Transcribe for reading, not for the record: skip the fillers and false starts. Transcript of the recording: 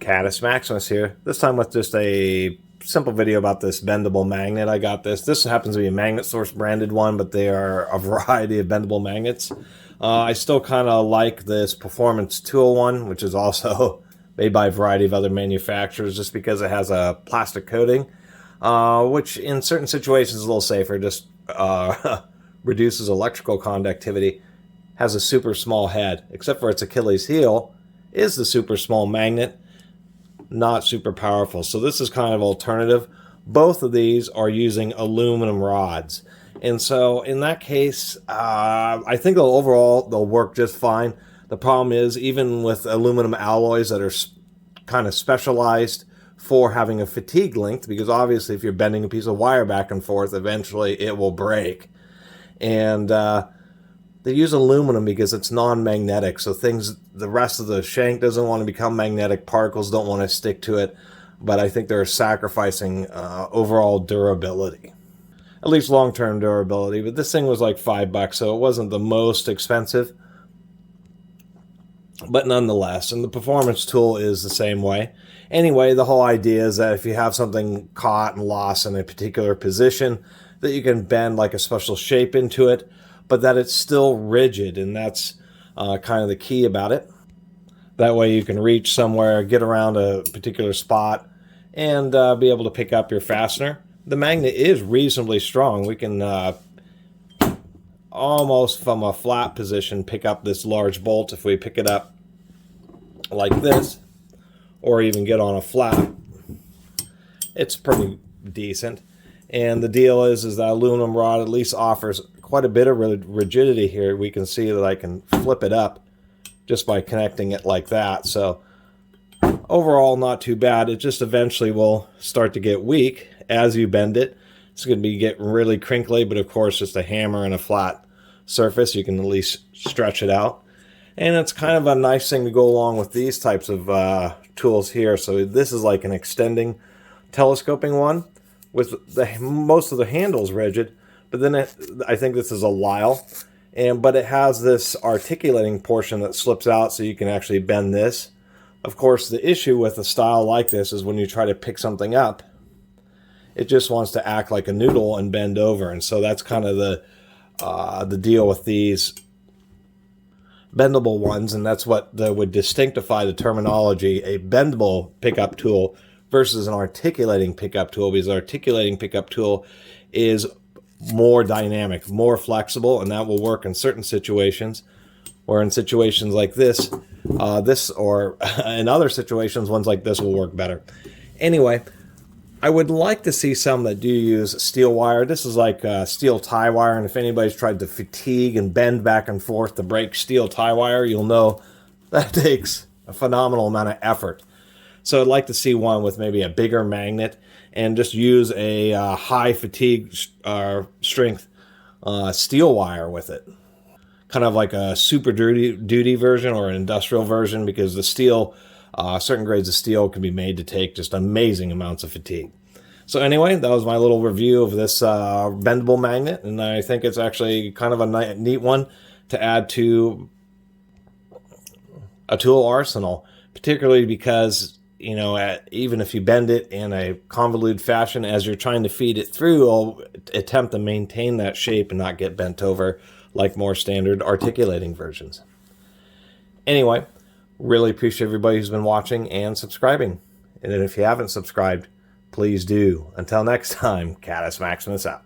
Catus, Maximus here, this time with just a simple video about this bendable magnet. I got this. This happens to be a Magnet Source branded one, but they are a variety of bendable magnets. I still kind of like this Performance Tool one, which is also made by a variety of other manufacturers, just because it has a plastic coating, which in certain situations is a little safer, just reduces electrical conductivity, has a super small head, except for its Achilles heel is the super small magnet, not super powerful. So this is kind of alternative. Both of these are using aluminum rods. And so in that case, I think overall they'll work just fine. The problem is, even with aluminum alloys that are kind of specialized for having a fatigue length, because obviously if you're bending a piece of wire back and forth, eventually it will break. And they use aluminum because it's non-magnetic, so the rest of the shank doesn't want to become magnetic, particles don't want to stick to it, but I think they're sacrificing overall durability. At least long-term durability, but this thing was like $5, so it wasn't the most expensive, but nonetheless, and the Performance Tool is the same way. Anyway, the whole idea is that if you have something caught and lost in a particular position, that you can bend like a special shape into it, but that it's still rigid, and that's kind of the key about it. That way you can reach somewhere, get around a particular spot, and be able to pick up your fastener. The magnet is reasonably strong. We can almost from a flat position pick up this large bolt if we pick it up like this, or even get on a flat. It's pretty decent. And the deal is that aluminum rod at least offers quite a bit of rigidity here. We can see that I can flip it up just by connecting it like that. So overall, not too bad. It just eventually will start to get weak as you bend it. It's going to be getting really crinkly, but of course, just a hammer and a flat surface, you can at least stretch it out. And it's kind of a nice thing to go along with these types of tools here. So this is like an extending telescoping one, with most of the handles rigid, but then I think this is a Lyle, but it has this articulating portion that slips out, so you can actually bend this. Of course, the issue with a style like this is when you try to pick something up, it just wants to act like a noodle and bend over, and so that's kind of the deal with these bendable ones, and that's what would distinctify the terminology, a bendable pickup tool versus an articulating pickup tool, because the articulating pickup tool is more dynamic, more flexible, and that will work in certain situations, or in situations like this, or in other situations, ones like this will work better. Anyway, I would like to see some that do use steel wire. This is like steel tie wire, and if anybody's tried to fatigue and bend back and forth to break steel tie wire, you'll know that takes a phenomenal amount of effort. So I'd like to see one with maybe a bigger magnet and just use a high fatigue strength steel wire with it. Kind of like a super duty version or an industrial version, because the steel, certain grades of steel can be made to take just amazing amounts of fatigue. So anyway, that was my little review of this bendable magnet, and I think it's actually kind of a neat one to add to a tool arsenal, particularly because, you know, even if you bend it in a convoluted fashion, as you're trying to feed it through, it'll attempt to maintain that shape and not get bent over like more standard articulating versions. Anyway, really appreciate everybody who's been watching and subscribing. And if you haven't subscribed, please do. Until next time, Catus Maximus out.